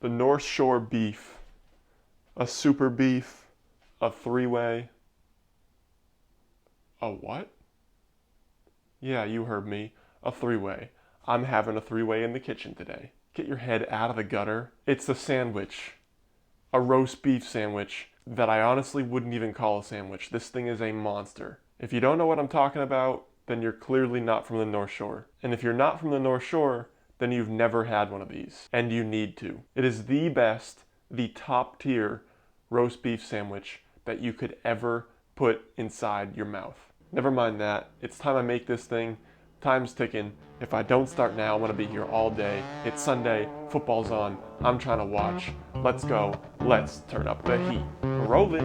The North Shore beef, a super beef, a three-way. A what? Yeah, you heard me. A three-way. I'm having a three-way in the kitchen today. Get your head out of the gutter. It's a sandwich. A roast beef sandwich that I honestly wouldn't even call a sandwich. This thing is a monster. If you don't know what I'm talking about, then you're clearly not from the North Shore. And if you're not from the North Shore, then you've never had one of these. And you need to. It is the best, the top tier roast beef sandwich that you could ever put inside your mouth. Never mind that. It's time I make this thing. Time's ticking. If I don't start now, I'm gonna be here all day. It's Sunday, football's on, I'm trying to watch. Let's go, let's turn up the heat. Roll it.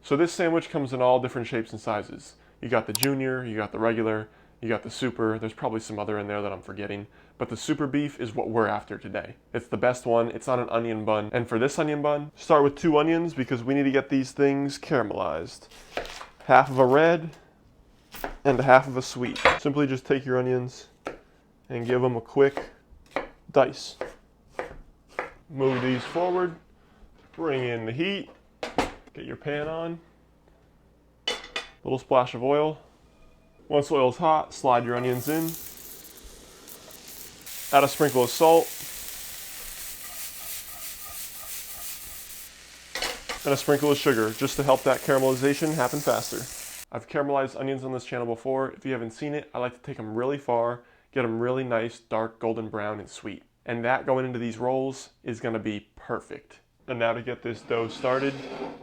So this sandwich comes in all different shapes and sizes. You got the junior, you got the regular, you got the super, there's probably some other in there that I'm forgetting, but the super beef is what we're after today. It's the best one, it's on an onion bun, and for this onion bun, start with 2 onions because we need to get these things caramelized. Half of a red and half of a sweet. Simply just take your onions and give them a quick dice. Move these forward, bring in the heat. Get your pan on, little splash of oil. Once oil's hot, slide your onions in. Add a sprinkle of salt. And a sprinkle of sugar, just to help that caramelization happen faster. I've caramelized onions on this channel before. If you haven't seen it, I like to take them really far, get them really nice, dark, golden brown and sweet. And that going into these rolls is gonna be perfect. And now to get this dough started,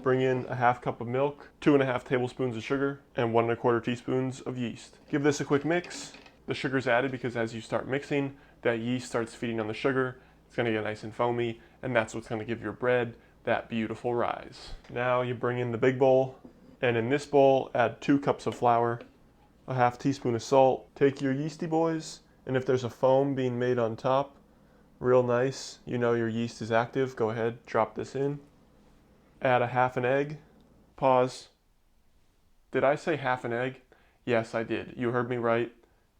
bring in a half cup of milk, 2.5 tablespoons of sugar, and 1.25 teaspoons of yeast. Give this a quick mix. The sugar's added because as you start mixing, that yeast starts feeding on the sugar. It's gonna get nice and foamy, and that's what's gonna give your bread that beautiful rise. Now you bring in the big bowl, and in this bowl, add 2 cups of flour, a half teaspoon of salt. Take your yeasty boys, and if there's a foam being made on top, real nice, you know your yeast is active, go ahead, drop this in. Add a half an egg. Pause. Did I say half an egg? Yes, I did. You heard me right.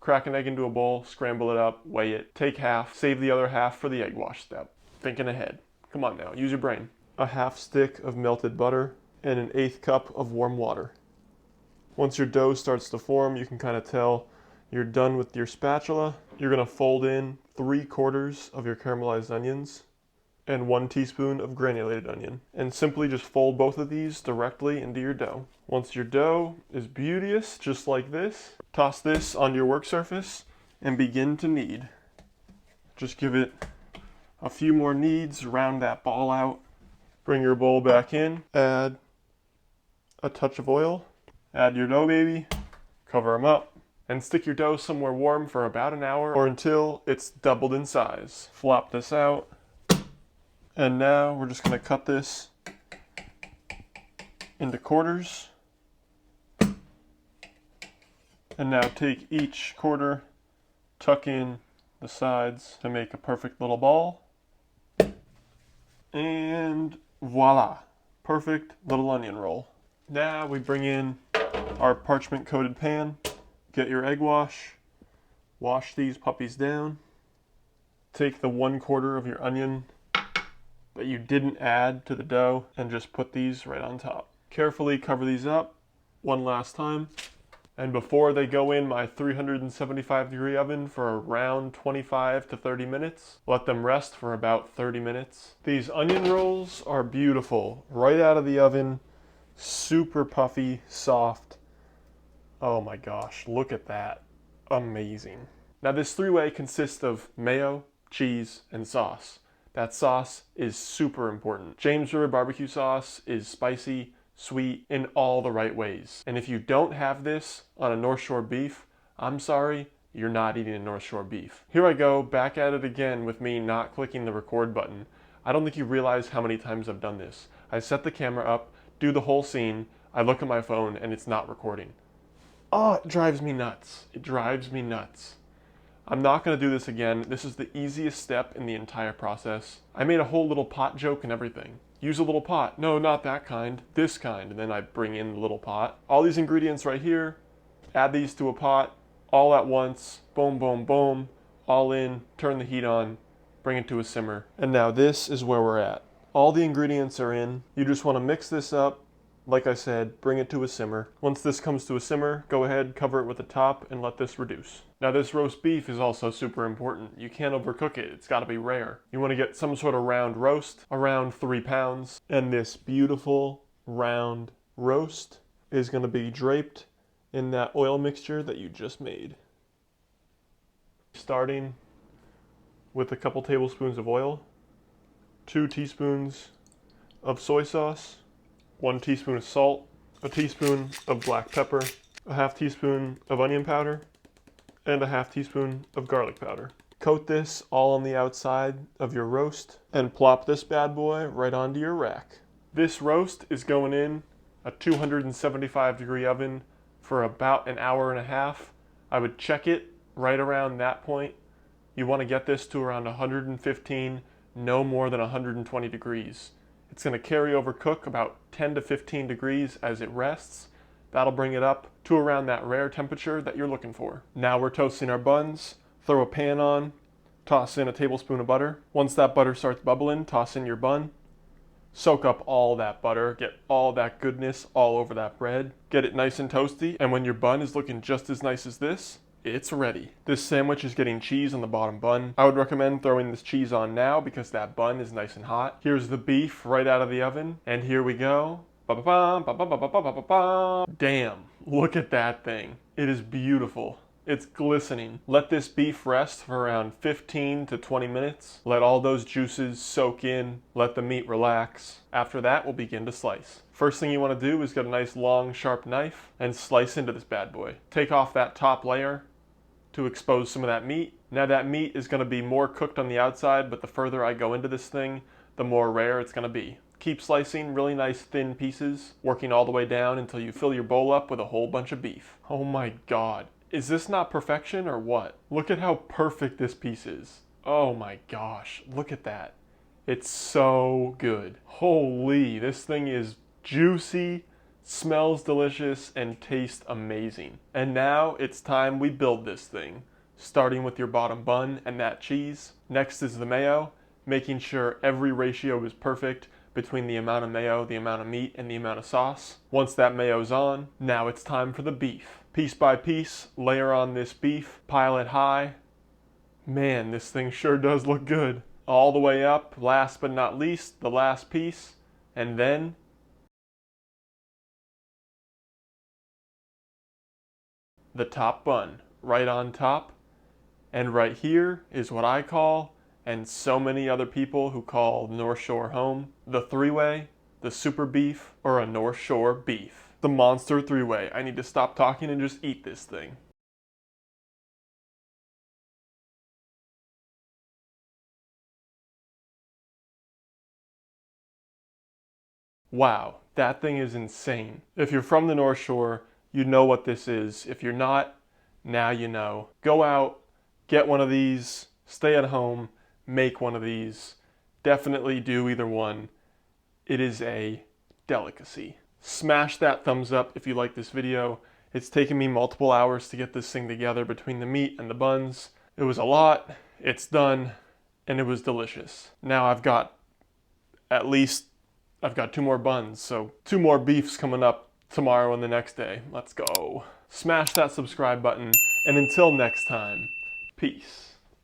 Crack an egg into a bowl, scramble it up, weigh it, take half, save the other half for the egg wash step. Thinking ahead. Come on now, use your brain. A half stick of melted butter and an 1/8 cup of warm water. Once your dough starts to form, you can kind of tell you're done with your spatula. You're gonna fold in 3/4 of your caramelized onions and 1 teaspoon of granulated onion. And simply just fold both of these directly into your dough. Once your dough is beauteous, just like this, toss this on your work surface and begin to knead. Just give it a few more kneads, round that ball out. Bring your bowl back in, add a touch of oil, add your dough baby, cover them up, and stick your dough somewhere warm for about an hour or until it's doubled in size. Flop this out. And now we're just gonna cut this into quarters. And now take each quarter, tuck in the sides to make a perfect little ball. And voila, perfect little onion roll. Now we bring in our parchment coated pan. Get your egg wash, wash these puppies down. Take the 1/4 of your onion that you didn't add to the dough and just put these right on top. Carefully cover these up one last time. And before they go in my 375-degree oven for around 25 to 30 minutes, let them rest for about 30 minutes. These onion rolls are beautiful, right out of the oven, super puffy, soft. Oh my gosh, look at that. Amazing. Now this three-way consists of mayo, cheese, and sauce. That sauce is super important. James River barbecue sauce is spicy, sweet, in all the right ways. And if you don't have this on a North Shore beef, I'm sorry, you're not eating a North Shore beef. Here I go, back at it again with me not clicking the record button. I don't think you realize how many times I've done this. I set the camera up, do the whole scene, I look at my phone and it's not recording. Oh, it drives me nuts. It drives me nuts. I'm not going to do this again. This is the easiest step in the entire process. I made a whole little pot joke and everything. Use a little pot. No, not that kind. This kind. And then I bring in the little pot. All these ingredients right here. Add these to a pot. All at once. Boom, boom, boom. All in. Turn the heat on. Bring it to a simmer. And now this is where we're at. All the ingredients are in. You just want to mix this up. Like I said, bring it to a simmer. Once this comes to a simmer, go ahead, cover it with the top, and let this reduce. Now this roast beef is also super important. You can't overcook it. It's got to be rare. You want to get some sort of round roast, around 3 pounds. And this beautiful round roast is going to be draped in that oil mixture that you just made. Starting with a couple tablespoons of oil, 2 teaspoons of soy sauce, 1 teaspoon of salt, a teaspoon of black pepper, a half teaspoon of onion powder, and a half teaspoon of garlic powder. Coat this all on the outside of your roast and plop this bad boy right onto your rack. This roast is going in a 275-degree oven for about an hour and a half. I would check it right around that point. You want to get this to around 115, no more than 120 degrees. It's going to carry over cook about 10 to 15 degrees as it rests. That'll bring it up to around that rare temperature that you're looking for. Now we're toasting our buns. Throw a pan on, toss in a tablespoon of butter. Once that butter starts bubbling, toss in your bun. Soak up all that butter, get all that goodness all over that bread. Get it nice and toasty, and when your bun is looking just as nice as this, it's ready. This sandwich is getting cheese on the bottom bun. I would recommend throwing this cheese on now because that bun is nice and hot. Here's the beef right out of the oven, and here we go. Damn, look at that thing. It is beautiful. It's glistening. Let this beef rest for around 15 to 20 minutes. Let all those juices soak in. Let the meat relax. After that, we'll begin to slice. First thing you want to do is get a nice long, sharp knife and slice into this bad boy. Take off that top layer to expose some of that meat. Now that meat is going to be more cooked on the outside, but the further I go into this thing, the more rare it's going to be. Keep slicing really nice thin pieces, working all the way down until you fill your bowl up with a whole bunch of beef. Oh my God. Is this not perfection or what? Look at how perfect this piece is. Oh my gosh, look at that. It's so good. Holy, this thing is juicy, smells delicious, and tastes amazing. And now it's time we build this thing, starting with your bottom bun and that cheese. Next is the mayo, making sure every ratio is perfect between the amount of mayo, the amount of meat, and the amount of sauce. Once that mayo's on, now it's time for the beef. Piece by piece, layer on this beef, pile it high. Man, this thing sure does look good. All the way up, last but not least, the last piece, and then the top bun, right on top. And right here is what I call, and so many other people who call North Shore home, the three-way, the super beef, or a North Shore beef. The monster three-way. I need to stop talking and just eat this thing. Wow, that thing is insane. If you're from the North Shore, you know what this is. If you're not, now you know. Go out, get one of these, stay at home, make one of these. Definitely do either one. It is a delicacy. Smash that thumbs up if you like this video. It's taken me multiple hours to get this thing together between the meat and the buns. It was a lot, it's done, and it was delicious. Now I've got 2 more buns, so 2 more beefs coming up tomorrow and the next day. Let's go. Smash that subscribe button, and until next time, peace.